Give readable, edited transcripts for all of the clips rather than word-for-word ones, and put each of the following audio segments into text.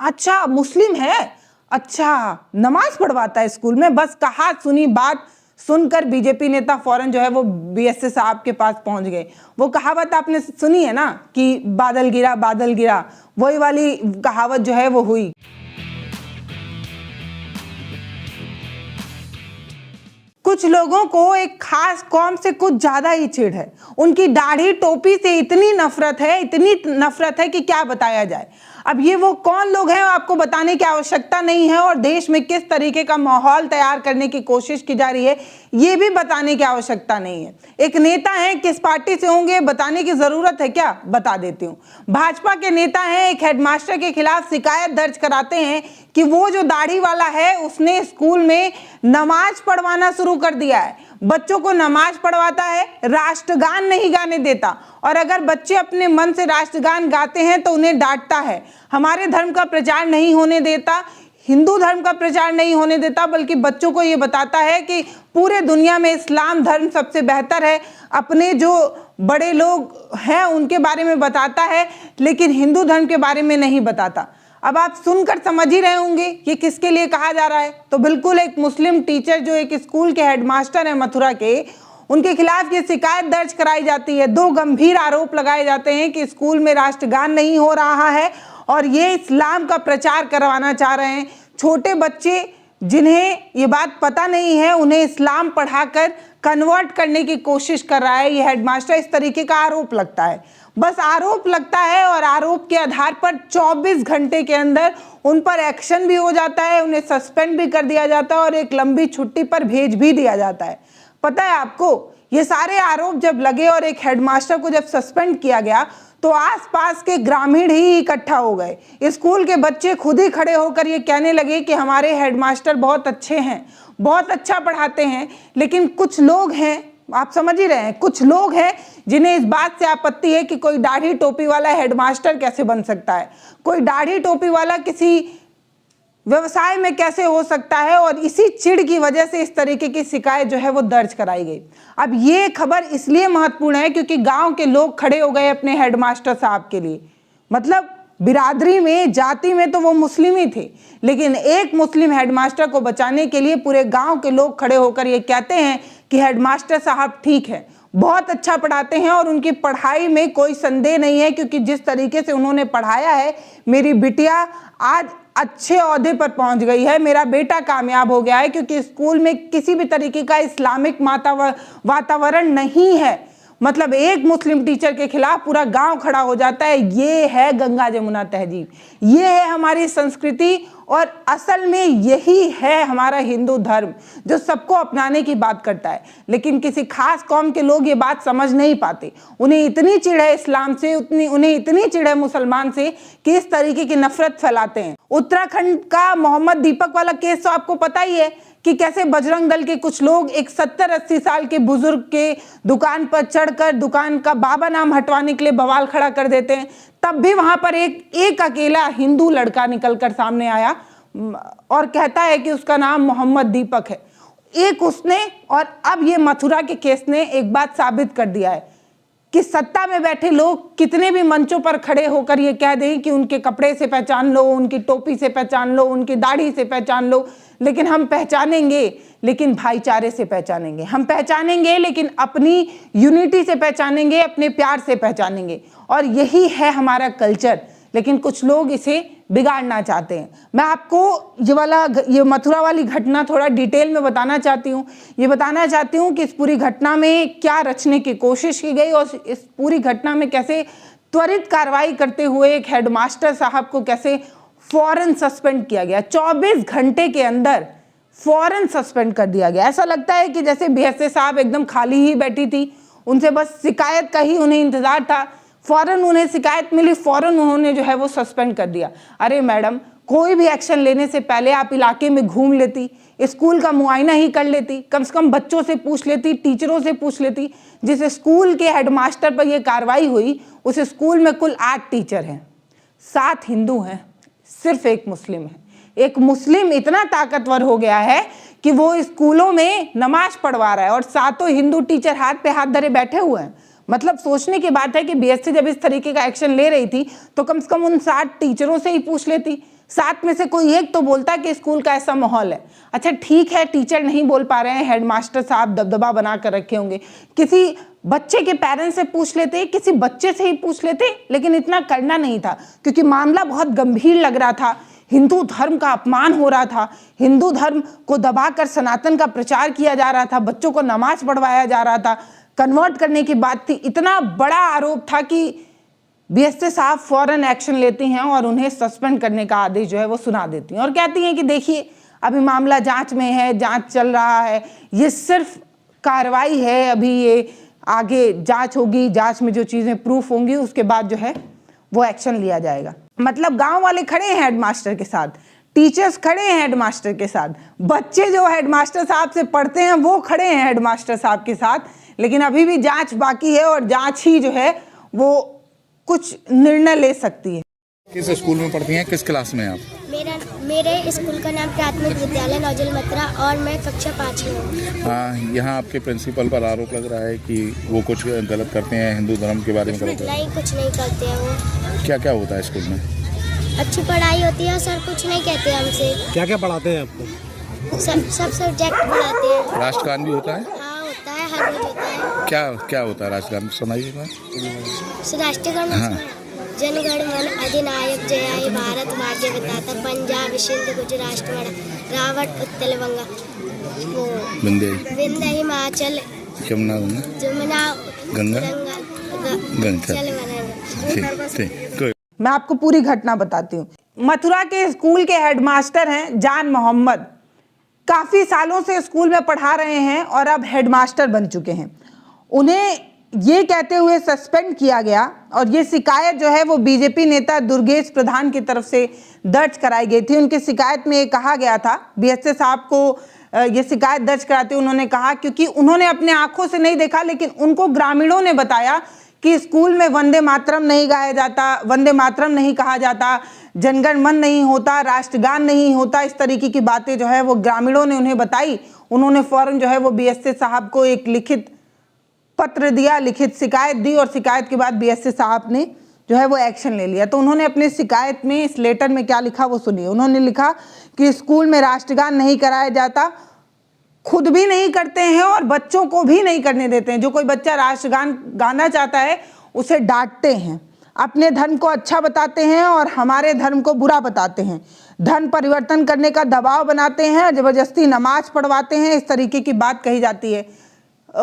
अच्छा मुस्लिम है, अच्छा नमाज पढ़वाता है स्कूल में। बस कहा सुनी बात सुनकर बीजेपी नेता फौरन जो है वो बीएसए साहब के पास पहुंच गए। वो कहावत आपने सुनी है ना कि बादल गिरा, वही वाली कहावत जो है वो हुई। कुछ लोगों को एक खास कौम से कुछ ज्यादा ही चिढ़ है। उनकी दाढ़ी टोपी से इतनी नफरत है कि क्या बताया जाए। अब ये वो कौन लोग हैं आपको बताने की आवश्यकता नहीं है, और देश में किस तरीके का माहौल तैयार करने की कोशिश की जा रही है ये भी बताने की आवश्यकता नहीं है। एक नेता हैं, किस पार्टी से होंगे बताने की जरूरत है क्या? बता देती हूँ। भाजपा के नेता हैं, एक हेडमास्टर के खिलाफ शिकायत दर्ज कराते हैं कि वो जो दाढ़ी वाला है उसने स्कूल में नमाज पढ़वाना शुरू कर दिया है। बच्चों को नमाज पढ़वाता है, राष्ट्रगान नहीं गाने देता, और अगर बच्चे अपने मन से राष्ट्रगान गाते हैं तो उन्हें डांटता है। हमारे धर्म का प्रचार नहीं होने देता, हिंदू धर्म का प्रचार नहीं होने देता, बल्कि बच्चों को ये बताता है कि पूरे दुनिया में इस्लाम धर्म सबसे बेहतर है। अपने जो बड़े लोग हैं उनके बारे में बताता है, लेकिन हिंदू धर्म के बारे में नहीं बताता। अब आप सुनकर समझ ही रहे होंगे ये किसके लिए कहा जा रहा है। तो बिल्कुल एक मुस्लिम टीचर जो एक स्कूल के हेडमास्टर है मथुरा के, उनके खिलाफ ये शिकायत दर्ज कराई जाती है। 2 गंभीर आरोप लगाए जाते हैं कि स्कूल में राष्ट्रगान नहीं हो रहा है और ये इस्लाम का प्रचार करवाना चाह रहे हैं। छोटे बच्चे जिन्हें ये बात पता नहीं है उन्हें इस्लाम पढ़ाकर कन्वर्ट करने की कोशिश कर रहा है ये हेडमास्टर। इस तरीके का आरोप लगता है, बस आरोप लगता है, और आरोप के आधार पर 24 घंटे के अंदर उन पर एक्शन भी हो जाता है, उन्हें सस्पेंड भी कर दिया जाता है और एक लंबी छुट्टी पर भेज भी दिया जाता है। पता है आपको, ये सारे आरोप जब लगे और एक हेडमास्टर को जब सस्पेंड किया गया तो आसपास के ग्रामीण ही इकट्ठा हो गए। स्कूल के बच्चे खुद ही खड़े होकर ये कहने लगे कि हमारे हेडमास्टर बहुत अच्छे हैं, बहुत अच्छा पढ़ाते हैं। लेकिन कुछ लोग हैं, आप समझ ही रहे हैं, कुछ लोग हैं जिन्हें इस बात से आपत्ति है कि कोई दाढ़ी टोपी वाला हेडमास्टर कैसे बन सकता है, कोई दाढ़ी टोपी वाला किसी व्यवसाय में कैसे हो सकता है, और इसी चिढ़ की वजह से इस तरीके की शिकायत जो है वो दर्ज कराई गई। अब ये खबर इसलिए महत्वपूर्ण है क्योंकि गांव के लोग खड़े हो गए अपने हेडमास्टर साहब के लिए। मतलब बिरादरी में, जाति में तो वो मुस्लिम ही थे, लेकिन एक मुस्लिम हेडमास्टर को बचाने के लिए पूरे गांव के लोग खड़े होकर ये कहते हैं कि हेडमास्टर साहब ठीक है, बहुत अच्छा पढ़ाते हैं और उनकी पढ़ाई में कोई संदेह नहीं है, क्योंकि जिस तरीके से उन्होंने पढ़ाया है मेरी बिटिया आज अच्छे ओहदे पर पहुंच गई है, मेरा बेटा कामयाब हो गया है, क्योंकि स्कूल में किसी भी तरीके का इस्लामिक वातावरण नहीं है। मतलब एक मुस्लिम टीचर के खिलाफ पूरा गांव खड़ा हो जाता है। ये है गंगा जमुना तहजीब, ये है हमारी संस्कृति, और असल में यही है हमारा हिंदू धर्म जो सबको अपनाने की बात करता है। लेकिन किसी खास कौम के लोग ये बात समझ नहीं पाते। उन्हें इतनी चिढ़ है इस्लाम से, उन्हें इतनी चिढ़ है मुसलमान से कि इस तरीके की नफरत फैलाते हैं। उत्तराखंड का मोहम्मद दीपक वाला केस तो आपको पता ही है कि कैसे बजरंग दल के कुछ लोग एक 70-80 साल के बुजुर्ग के दुकान पर चढ़कर दुकान का बाबा नाम हटवाने के लिए बवाल खड़ा कर देते हैं। तब भी वहां पर एक अकेला हिंदू लड़का निकलकर सामने आया और कहता है कि उसका नाम मोहम्मद दीपक है। एक उसने, और अब ये मथुरा के केस ने एक बात साबित कर दिया है कि सत्ता में बैठे लोग कितने भी मंचों पर खड़े होकर ये कह दें कि उनके कपड़े से पहचान लो, उनकी टोपी से पहचान लो, उनकी दाढ़ी से पहचान लो, लेकिन हम पहचानेंगे, लेकिन भाईचारे से पहचानेंगे। हम पहचानेंगे लेकिन अपनी यूनिटी से पहचानेंगे, अपने प्यार से पहचानेंगे, और यही है हमारा कल्चर। लेकिन कुछ लोग इसे बिगाड़ना चाहते हैं। मैं आपको ये मथुरा वाली घटना थोड़ा डिटेल में बताना चाहती हूँ। ये बताना चाहती हूँ कि इस पूरी घटना में क्या रचने की कोशिश की गई और इस पूरी घटना में कैसे त्वरित कार्रवाई करते हुए एक हेडमास्टर साहब को कैसे फौरन सस्पेंड किया गया। 24 घंटे के अंदर फौरन सस्पेंड कर दिया गया। ऐसा लगता है कि जैसे बीएसए साहब एकदम खाली ही बैठी थी, उनसे बस शिकायत का ही उन्हें इंतजार था। फौरन उन्हें शिकायत मिली, फौरन उन्होंने जो है वो सस्पेंड कर दिया। अरे मैडम, कोई भी एक्शन लेने से पहले आप इलाके में घूम लेती, स्कूल का मुआयना ही कर लेती, कम से कम बच्चों से पूछ लेती, टीचरों से पूछ लेती। जिस स्कूल के हेडमास्टर पर यह कार्रवाई हुई उस स्कूल में कुल 8 टीचर हैं, 7 हिंदू हैं, सिर्फ 1 मुस्लिम है। एक मुस्लिम इतना ताकतवर हो गया है कि वो स्कूलों में नमाज पढ़वा रहा है और 7 हिंदू टीचर हाथ पे हाथ धरे बैठे हुए हैं। मतलब सोचने की बात है कि बीएससी जब इस तरीके का एक्शन ले रही थी तो कम से कम उन 7 टीचरों से ही पूछ लेती सात में से कोई एक तो बोलता कि स्कूल का ऐसा माहौल है। अच्छा ठीक है, टीचर नहीं बोल पा रहे हैं, हेडमास्टर साहब दबदबा बना कर रखे होंगे, किसी बच्चे के पेरेंट्स से पूछ लेते, किसी बच्चे से ही पूछ लेते, लेकिन इतना करना नहीं था क्योंकि मामला बहुत गंभीर लग रहा था। हिंदू धर्म का अपमान हो रहा था, हिंदू धर्म को दबाकर सनातन का प्रचार किया जा रहा था, बच्चों को नमाज पढ़वाया जा रहा था, कन्वर्ट करने की बात थी। इतना बड़ा आरोप था कि बीएसए साहब फौरन एक्शन लेती हैं और उन्हें सस्पेंड करने का आदेश जो है वो सुना देती हैं और कहती हैं कि देखिए अभी मामला जांच में है, जांच चल रहा है, ये सिर्फ कार्रवाई है, अभी ये आगे जांच होगी, जांच में जो चीज़ें प्रूफ होंगी उसके बाद जो है वो एक्शन लिया जाएगा। मतलब गांव वाले खड़े हैं हेडमास्टर के साथ, टीचर्स खड़े हैं हेडमास्टर के साथ, बच्चे जो हेडमास्टर साहब से पढ़ते हैं वो खड़े हैं हेडमास्टर साहब के साथ, लेकिन अभी भी जांच बाकी है और जांच ही जो है वो कुछ निर्णय ले सकती है। किस स्कूल में पढ़ती हैं, किस क्लास में आप? मेरे स्कूल का नाम प्राथमिक विद्यालय नौजल मत्रा और मैं कक्षा 5 में हूँ। यहाँ आपके प्रिंसिपल पर आरोप लग रहा है कि वो कुछ गलत करते हैं, हिंदू धर्म के बारे में गलत करते हैं। नहीं, कुछ नहीं करते हैं वो। क्या क्या होता है स्कूल में? अच्छी पढ़ाई होती है, सर कुछ नहीं कहते हमसे। क्या क्या पढ़ाते हैं आपको? सब सब्जेक्ट पढ़ाते हैं। राष्ट्रगान भी होता है? हाँ होता है, हर रोज होता है। क्या क्या होता है राष्ट्रगान, सुनाइए। राष्ट्रगान हाँ। जनगण मन अधिनायक जय भारत भाग्य विधाता पंजाब सिंध गुजरात रावट उत्तल बंगा वो विंध्य हिमाचल यमुना गंगा चल। मैं आपको पूरी घटना बताती हूँ। मथुरा के स्कूल के हेडमास्टर हैं जान मोहम्मद, काफी सालों से स्कूल में पढ़ा रहे हैं और अब हेडमास्टर बन चुके हैं। उन्हें ये कहते हुए सस्पेंड किया गया और ये शिकायत जो है वो बीजेपी नेता दुर्गेश प्रधान की तरफ से दर्ज कराई गई थी। उनकी शिकायत में ये कहा गया था, बीएसए साहब को ये शिकायत दर्ज कराते उन्होंने कहा क्योंकि उन्होंने अपने आंखों से नहीं देखा, लेकिन उनको ग्रामीणों ने बताया कि स्कूल में वंदे मातरम नहीं गाया जाता, वंदे मातरम नहीं कहा जाता, जनगण मन नहीं होता, राष्ट्रगान नहीं होता, इस तरीके की बातें जो है वो ग्रामीणों ने उन्हें बताई। उन्होंने फौरन जो है वो बीएसए साहब को एक लिखित पत्र दिया, लिखित शिकायत दी और शिकायत के बाद बीएसए साहब ने जो है वो एक्शन ले लिया। तो उन्होंने अपनी शिकायत में इस लेटर में क्या लिखा वो सुनिए। उन्होंने लिखा कि स्कूल में राष्ट्रगान नहीं कराया जाता, खुद भी नहीं करते हैं और बच्चों को भी नहीं करने देते हैं। जो कोई बच्चा राष्ट्रगान गाना चाहता है उसे डांटते हैं, अपने धर्म को अच्छा बताते हैं और हमारे धर्म को बुरा बताते हैं, धर्म परिवर्तन करने का दबाव बनाते हैं, जबरदस्ती नमाज पढ़वाते हैं, इस तरीके की बात कही जाती है,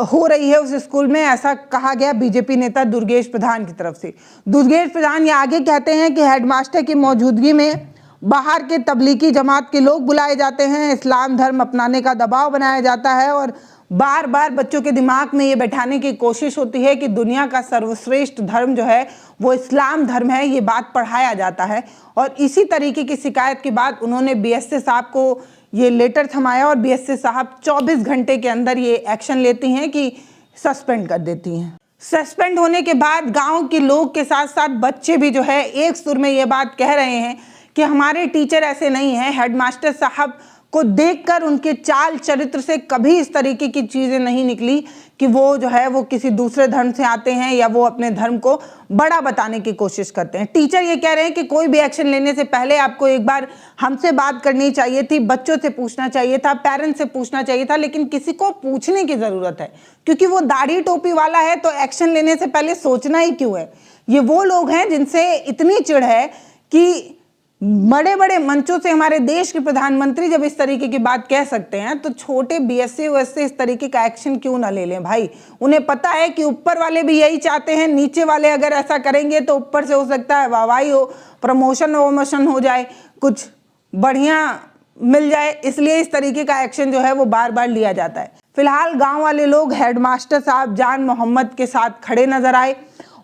हो रही है उस स्कूल में, ऐसा कहा गया बीजेपी नेता दुर्गेश प्रधान की तरफ से। दुर्गेश प्रधान ये आगे कहते हैं कि हेडमास्टर की मौजूदगी में बाहर के तबलीगी जमात के लोग बुलाए जाते हैं, इस्लाम धर्म अपनाने का दबाव बनाया जाता है और बार बार बच्चों के दिमाग में ये बैठाने की कोशिश होती है कि दुनिया का सर्वश्रेष्ठ धर्म जो है वो इस्लाम धर्म है, ये बात पढ़ाया जाता है। और इसी तरीके की शिकायत के बाद उन्होंने बीएसए साहब को ये लेटर थमाया और बीएसए साहब 24 घंटे के अंदर ये एक्शन लेती हैं कि सस्पेंड कर देती हैं। सस्पेंड होने के बाद गांव के लोग के साथ साथ बच्चे भी जो है एक सुर में ये बात कह रहे हैं कि हमारे टीचर ऐसे नहीं हैं। हेडमास्टर साहब को देखकर उनके चाल चरित्र से कभी इस तरीके की चीज़ें नहीं निकली कि वो जो है वो किसी दूसरे धर्म से आते हैं या वो अपने धर्म को बड़ा बताने की कोशिश करते हैं। टीचर ये कह रहे हैं कि कोई भी एक्शन लेने से पहले आपको एक बार हमसे बात करनी चाहिए थी, बच्चों से पूछना चाहिए था, पेरेंट्स से पूछना चाहिए था, लेकिन किसी को पूछने की ज़रूरत है क्योंकि वो दाढ़ी टोपी वाला है तो एक्शन लेने से पहले सोचना ही क्यों है। ये वो लोग हैं जिनसे इतनी चिढ़ है कि बड़े बड़े मंचों से हमारे देश के प्रधानमंत्री जब इस तरीके की बात कह सकते हैं तो छोटे बीएसए वैसे इस तरीके का एक्शन क्यों ना ले लें भाई। उन्हें पता है कि ऊपर वाले भी यही चाहते हैं, नीचे वाले अगर ऐसा करेंगे तो ऊपर से हो सकता है वाहवाही हो, प्रमोशन वमोशन हो जाए, कुछ बढ़िया मिल जाए, इसलिए इस तरीके का एक्शन जो है वो बार बार लिया जाता है। फिलहाल गाँव वाले लोग हेडमास्टर साहब जान मोहम्मद के साथ खड़े नजर आए।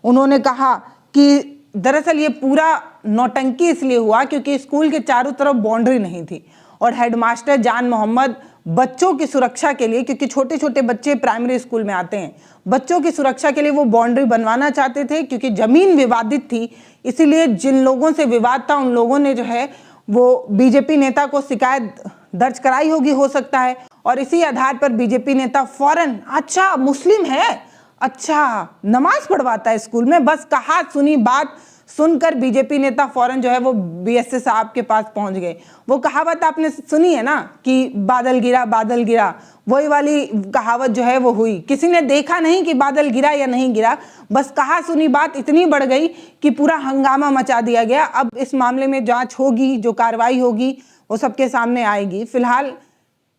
उन्होंने कहा कि दरअसल ये पूरा नौटंकी इसलिए हुआ क्योंकि स्कूल के चारों तरफ बाउंड्री नहीं थी और हेडमास्टर जान मोहम्मद बच्चों की सुरक्षा के लिए, क्योंकि छोटे छोटे बच्चे प्राइमरी स्कूल में आते हैं, बच्चों की सुरक्षा के लिए वो बाउंड्री बनवाना चाहते थे क्योंकि जमीन विवादित थी। इसीलिए जिन लोगों से विवाद था उन लोगों ने जो है वो बीजेपी नेता को शिकायत दर्ज कराई होगी, हो सकता है, और इसी आधार पर बीजेपी नेता फौरन, अच्छा मुस्लिम है, अच्छा नमाज पढ़वाता है स्कूल में, बस कहा सुनी बात सुनकर बीजेपी नेता फौरन जो है वो बीएसए साहब के पास पहुंच गए। वो कहावत आपने सुनी है ना कि बादल गिरा, वही वाली कहावत जो है वो हुई। किसी ने देखा नहीं कि बादल गिरा या नहीं गिरा, बस कहा सुनी बात इतनी बढ़ गई कि पूरा हंगामा मचा दिया गया। अब इस मामले में जांच होगी, जो कार्रवाई होगी वो सबके सामने आएगी। फिलहाल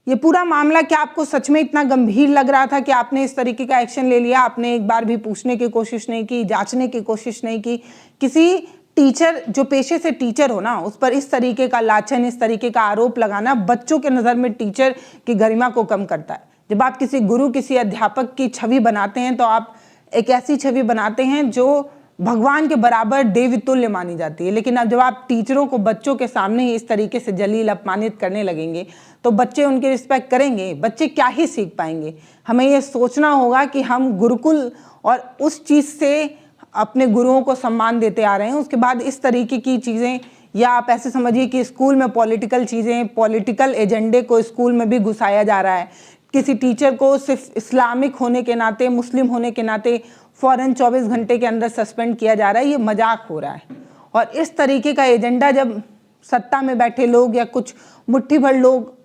ये पूरा मामला क्या आपको सच में इतना गंभीर लग रहा था कि आपने इस तरीके का एक्शन ले लिया? आपने एक बार भी पूछने की कोशिश नहीं की, जांचने की कोशिश नहीं की? किसी टीचर जो पेशे से टीचर हो ना, उस पर इस तरीके का लांछन, इस तरीके का आरोप लगाना बच्चों के नज़र में टीचर की गरिमा को कम करता है। जब आप किसी गुरु, किसी अध्यापक की छवि बनाते हैं तो आप एक ऐसी छवि बनाते हैं जो भगवान के बराबर देवतुल्य मानी जाती है। लेकिन अब जब आप टीचरों को बच्चों के सामने ही इस तरीके से जलील, अपमानित करने लगेंगे तो बच्चे उनकी रिस्पेक्ट करेंगे? बच्चे क्या ही सीख पाएंगे? हमें ये सोचना होगा कि हम गुरुकुल और उस चीज़ से अपने गुरुओं को सम्मान देते आ रहे हैं, उसके बाद इस तरीके की चीज़ें, या आप ऐसे समझिए कि स्कूल में पॉलिटिकल चीज़ें, पॉलिटिकल एजेंडे को स्कूल में भी घुसाया जा रहा है। किसी टीचर को सिर्फ इस्लामिक होने के नाते, मुस्लिम होने के नाते फ़ौरन 24 घंटे के अंदर सस्पेंड किया जा रहा है। ये मजाक हो रहा है। और इस तरीके का एजेंडा जब सत्ता में बैठे लोग या कुछ मुट्ठी भर लोग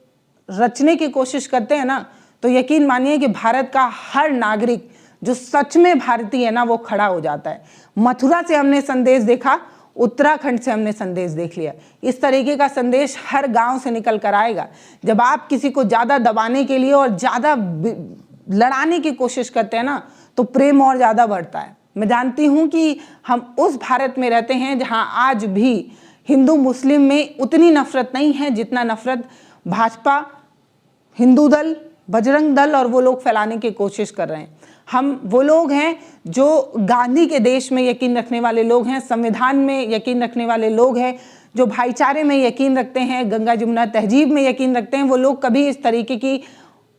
रचने की कोशिश करते हैं ना, तो यकीन मानिए कि भारत का हर नागरिक जो सच में भारतीय है ना, वो खड़ा हो जाता है। मथुरा से हमने संदेश देखा, उत्तराखंड से हमने संदेश देख लिया। इस तरीके का संदेश हर गांव से निकल कर आएगा। जब आप किसी को ज़्यादा दबाने के लिए और ज़्यादा लड़ाने की कोशिश करते हैं ना, तो प्रेम और ज़्यादा बढ़ता है। मैं जानती हूँ कि हम उस भारत में रहते हैं जहाँ आज भी हिंदू मुस्लिम में उतनी नफरत नहीं है जितना नफरत भाजपा, हिंदू दल, बजरंग दल और वो लोग फैलाने की कोशिश कर रहे हैं। हम वो लोग हैं जो गांधी के देश में यकीन रखने वाले लोग हैं, संविधान में यकीन रखने वाले लोग हैं, जो भाईचारे में यकीन रखते हैं, गंगा जमुना तहजीब में यकीन रखते हैं। वो लोग कभी इस तरीके की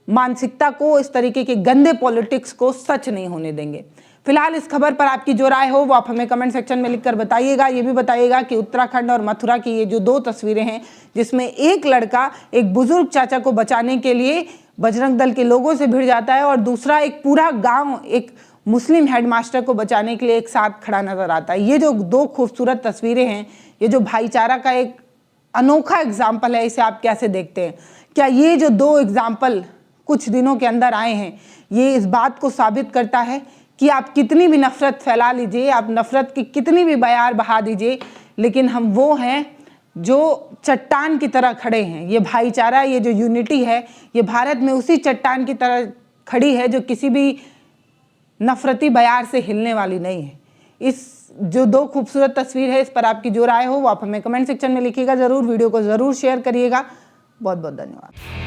मानसिकता को, इस तरीके के गंदे पॉलिटिक्स को सच नहीं होने देंगे। फिलहाल इस खबर पर आपकी जो राय हो वो आप हमें कमेंट सेक्शन में लिखकर बताइएगा। ये भी बताइएगा कि उत्तराखंड और मथुरा की ये जो 2 तस्वीरें हैं, जिसमें एक लड़का एक बुजुर्ग चाचा को बचाने के लिए बजरंग दल के लोगों से भिड़ जाता है और दूसरा एक पूरा गांव एक मुस्लिम हेडमास्टर को बचाने के लिए एक साथ खड़ा नजर आता है। ये जो 2 खूबसूरत तस्वीरें हैं, ये जो भाईचारा का एक अनोखा एग्जाम्पल है, इसे आप कैसे देखते हैं? क्या ये जो 2 एग्जाम्पल कुछ दिनों के अंदर आए हैं, ये इस बात को साबित करता है कि आप कितनी भी नफरत फैला लीजिए, आप नफरत की कितनी भी बयार बहा दीजिए, लेकिन हम वो हैं जो चट्टान की तरह खड़े हैं। ये भाईचारा, ये जो यूनिटी है, ये भारत में उसी चट्टान की तरह खड़ी है जो किसी भी नफरती बयार से हिलने वाली नहीं है। इस जो 2 खूबसूरत तस्वीर है, इस पर आपकी जो राय हो वो आप हमें कमेंट सेक्शन में लिखिएगा ज़रूर। वीडियो को ज़रूर शेयर करिएगा। बहुत बहुत धन्यवाद।